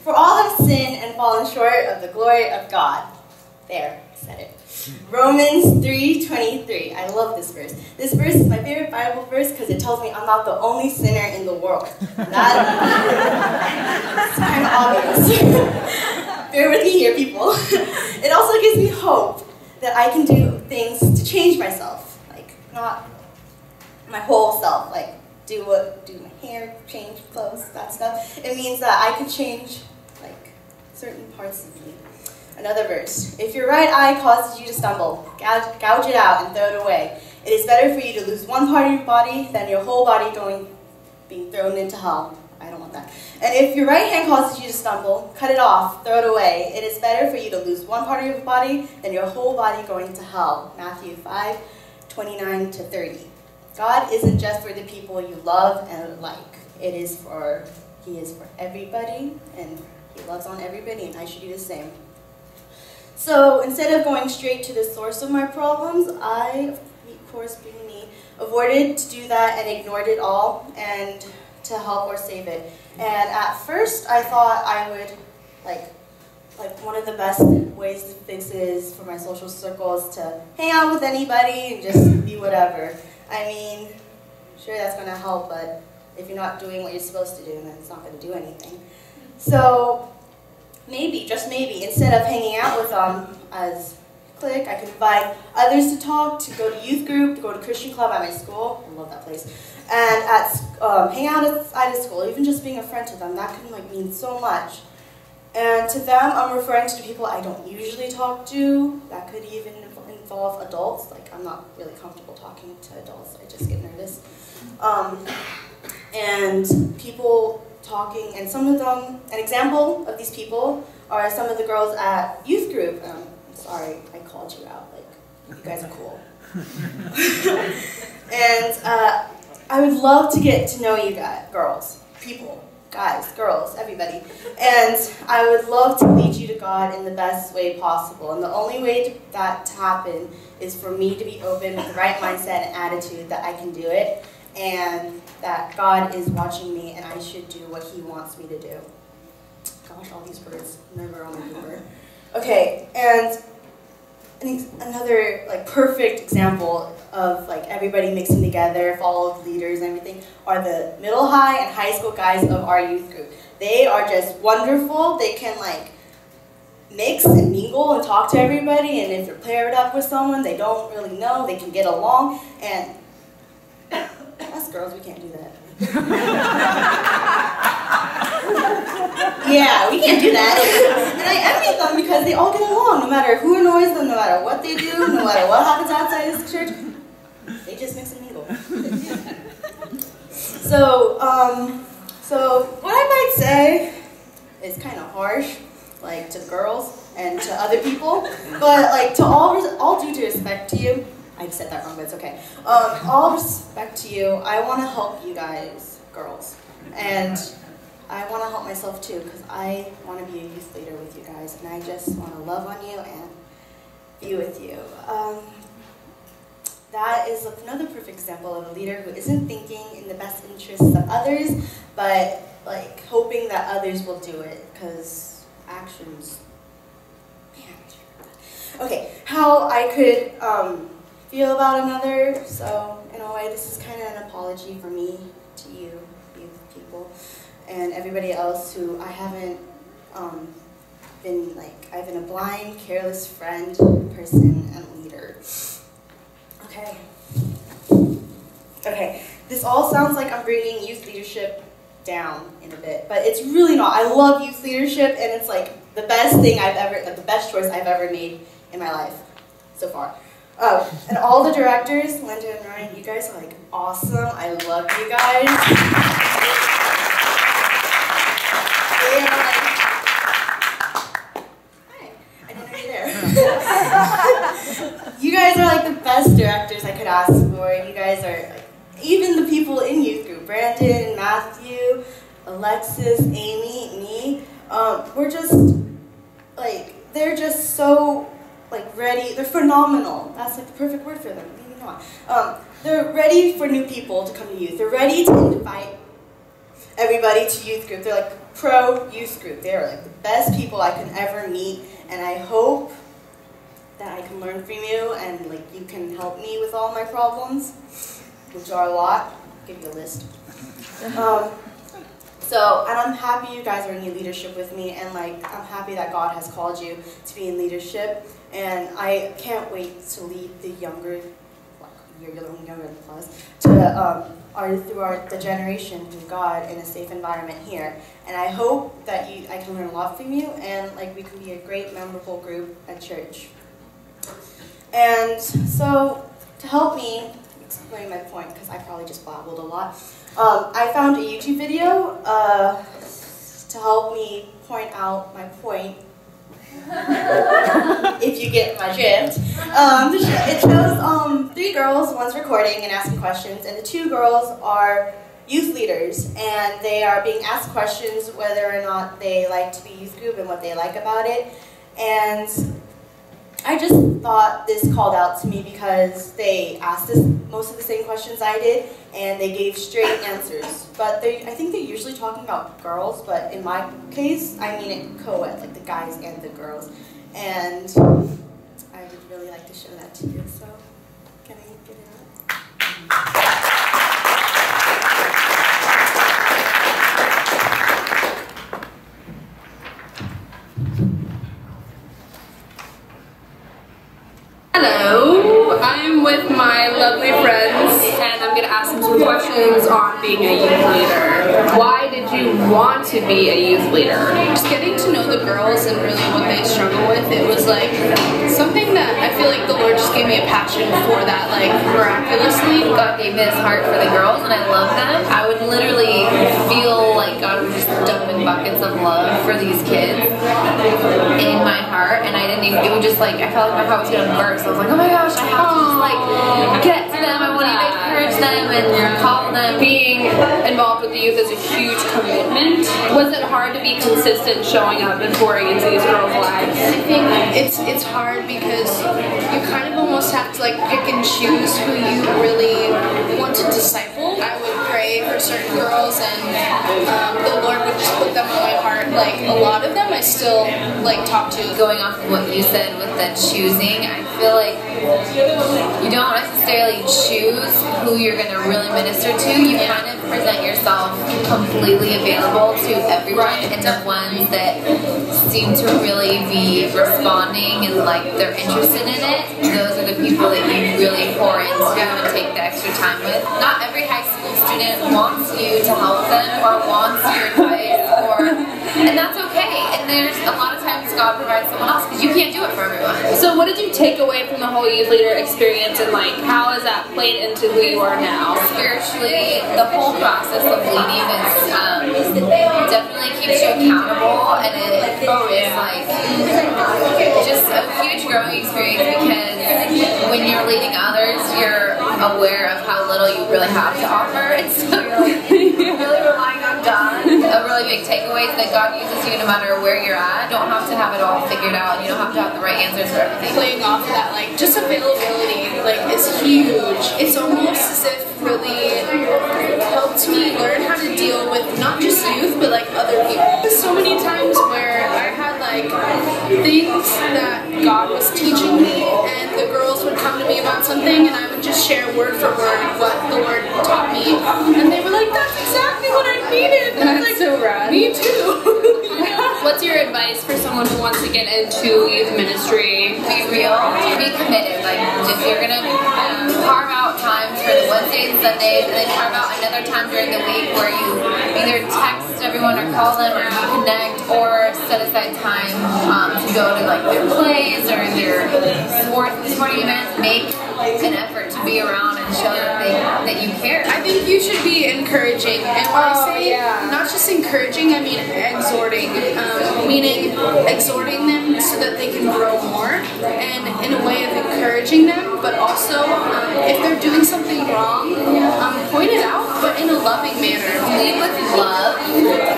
For all have sinned and fallen short of the glory of God. There, I said it. Romans 3:23. I love this verse. This verse is my favorite Bible verse because it tells me I'm not the only sinner in the world. That's kind of obvious. Bear with me here, people. It also gives me hope that I can do things to change myself. Like, not my whole self. Like, do my hair, change clothes, that stuff. It means that I can change, like, certain parts of me. Another verse. If your right eye causes you to stumble, gouge it out and throw it away. It is better for you to lose one part of your body than your whole body being thrown into hell. I don't want that. And if your right hand causes you to stumble, cut it off, throw it away. It is better for you to lose one part of your body than your whole body going to hell. Matthew 5:29-30. God isn't just for the people you love and like. He is for everybody, and He loves on everybody, and I should do the same. So instead of going straight to the source of my problems, I, of course being me, avoided to do that and ignored it all and to help or save it. And at first I thought I would, like one of the best ways to fix it is for my social circles to hang out with anybody and just be whatever. I mean, sure that's going to help, but if you're not doing what you're supposed to do, then it's not going to do anything. So maybe, just maybe, instead of hanging out with them as a clique, I could invite others to talk, to go to youth group, to go to Christian club at my school. I love that place. And hang out outside of school, even just being a friend to them, that can mean so much. And to them, I'm referring to the people I don't usually talk to. That could even involve adults. Like, I'm not really comfortable talking to adults. I just get nervous. And people talking, and some of them, an example of these people are some of the girls at youth group. I'm sorry, I called you out. Like, you guys are cool. And I would love to get to know you guys, girls, people, guys, girls, everybody. And I would love to lead you to God in the best way possible. And the only way that to happen is for me to be open with the right mindset and attitude that I can do it, and that God is watching me and I should do what He wants me to do. Gosh, all these words never on my paper. Okay, and another perfect example of everybody mixing together, follow leaders and everything, are the middle, high, and high school guys of our youth group. They are just wonderful. They can mix and mingle and talk to everybody, and if they're paired up with someone they don't really know, they can get along. And us girls, we can't do that. Yeah, we can't do that. And I envy them because they all get along, no matter who annoys them, no matter what they do, no matter what happens outside this church. They just mix and mingle. So what I might say is kind of harsh, to girls and to other people, but to all due to respect to you. I said that wrong, but it's okay. All respect to you, I want to help you guys, girls. And I want to help myself too, because I want to be a youth leader with you guys, and I just want to love on you and be with you. That is another perfect example of a leader who isn't thinking in the best interests of others, but hoping that others will do it, because actions, man. Okay, how I could feel about another. So in a way, this is kind of an apology for me to you people, and everybody else who I haven't I've been a blind, careless friend, person, and leader. Okay, this all sounds like I'm bringing youth leadership down in a bit, but it's really not. I love youth leadership, and it's the best thing the best choice I've ever made in my life so far. Oh, and all the directors, Linda and Ryan, you guys are awesome. I love you guys. Hi, I didn't know you were there. You guys are the best directors I could ask for. You guys are even the people in youth group, Brandon, Matthew, Alexis, Amy, me. We're just they're just so ready. They're phenomenal. That's the perfect word for them. Maybe not. They're ready for new people to come to youth. They're ready to invite everybody to youth group. They're pro youth group. They are like the best people I can ever meet, and I hope that I can learn from you and like you can help me with all my problems, which are a lot. I'll give you a list. And I'm happy you guys are in leadership with me, and like I'm happy that God has called you to be in leadership, and I can't wait to lead the younger, younger than plus, to the generation through God in a safe environment here. And I hope that I can learn a lot from you, and like we can be a great, memorable group at church. And so to help me explain my point, because I probably just babbled a lot, I found a YouTube video to help me point out my point. If you get my drift. It shows 3 girls, one's recording and asking questions, and the 2 girls are youth leaders, and they are being asked questions whether or not they like to be youth group and what they like about it. And I just thought this called out to me because they asked us most of the same questions I did, and they gave straight answers. But I think they're usually talking about girls, but in my case, I mean it co-ed, like the guys and the girls. And I would really like to show that to you, so can I get it up? Hello, I'm with my lovely friends, and I'm going to ask them some questions on being a youth leader. Why did you want to be a youth leader? Just getting to know the girls and really what they struggle with, it was like something that I feel like the Lord just gave me a passion for that, like miraculously. God gave me this heart for the girls, and I love them. I would literally feel like God was just dumping buckets of love for these kids in my heart, and I didn't even, it would just like, I felt like my heart was going to burst. I was like, oh my gosh, I have to just like get to them, I want to encourage them and call them. Being involved with the youth is a huge commitment. Was it hard to be consistent showing up and pouring into these girls' lives? I think it's hard because you kind of almost have to like pick and choose who you really want to disciple. I would pray for certain girls, and the Lord would just put them on my heart. Like a lot of them I still like talk to. Going off of what you said with the choosing, I feel like you don't necessarily choose who you're going to really minister to. You kind of present yourself completely available to everyone, and the ones that seem to really be responding and like they're interested in it, those are the people that you really pour into and take the extra time with. Not every high school student wants you to help them or wants your advice, and that's okay. And there's a lot of times God provides someone else because you can't do it for everyone. So what did you take away from the whole youth leader experience, and like how has that played into who you are now? Spiritually, the whole process of leading is definitely keeps you accountable, and it is like just a huge growing experience because when you're leading others, you're aware of how little you really have to offer, and so you're really relying on God. A really big takeaway is that God uses you no matter where you're at. You don't have to have it all figured out. You don't have to have the right answers for everything. Playing off of that, like just availability, like is huge. It's almost as if really helped me learn how to deal with not just youth, but like other people. There's so many times where I had like things that God was teaching me, and the girls would come to me about something, and I would just share word for word what the Lord taught me, and they were like, "That's exactly what I needed." And I was like, so rad. Me too. What's your advice for someone who wants to get into youth ministry? Be real, be committed. Like if you're gonna carve out times for the Wednesdays and Sundays, and then carve out another time during the week where you either text everyone or call them or you connect, or set aside time to go to like their plays or their sporting events. Make an effort to be around and show that you care. I think you should be encouraging, and when I say not just encouraging, I mean exhorting, meaning exhorting them so that they can grow more, and in a way of encouraging them, but also if they're doing something wrong, point it out, but in a loving manner. Lead with love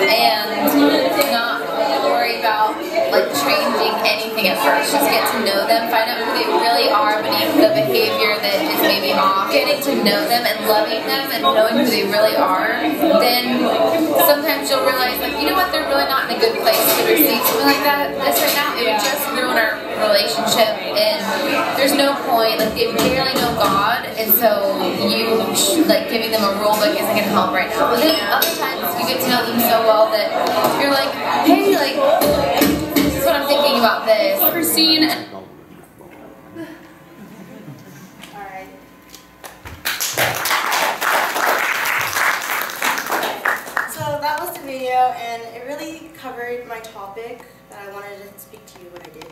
and not worry about like changing anything at first. Just get to know them, find out who they really are beneath the behavior that is maybe off getting to know them and loving them and knowing who they really are, then sometimes you'll realize, like, you know what, they're really not in a good place to receive something like this right now. It would just ruin our relationship, and there's no point. Like, they barely know God, and so you, like, giving them a rule book isn't going to help right now. But then other times you get to know them so well that you're like, hey, like, this is what I'm thinking about this. Christine. Alright. So that was the video, and it really covered my topic that I wanted to speak to you when I did.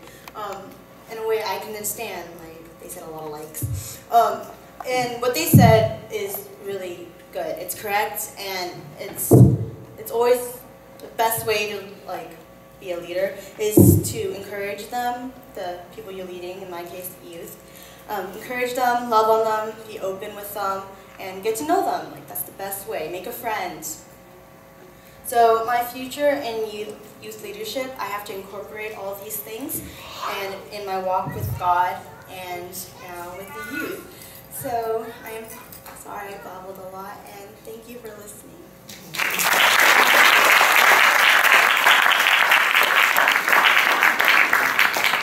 In a way I can understand. Like, they said a lot of likes. And what they said is really good. It's correct, and it's always the best way to, like, be a leader is to encourage them, the people you're leading, in my case, the youth. Encourage them, love on them, be open with them, and get to know them. Like, that's the best way. Make a friend. So my future in youth leadership, I have to incorporate all of these things, and in my walk with God and with the youth. So I am sorry I babbled a lot, and thank you for listening.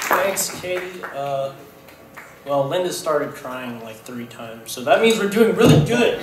Thanks, Katie. Well, Linda started crying like 3 times, so that means we're doing really good.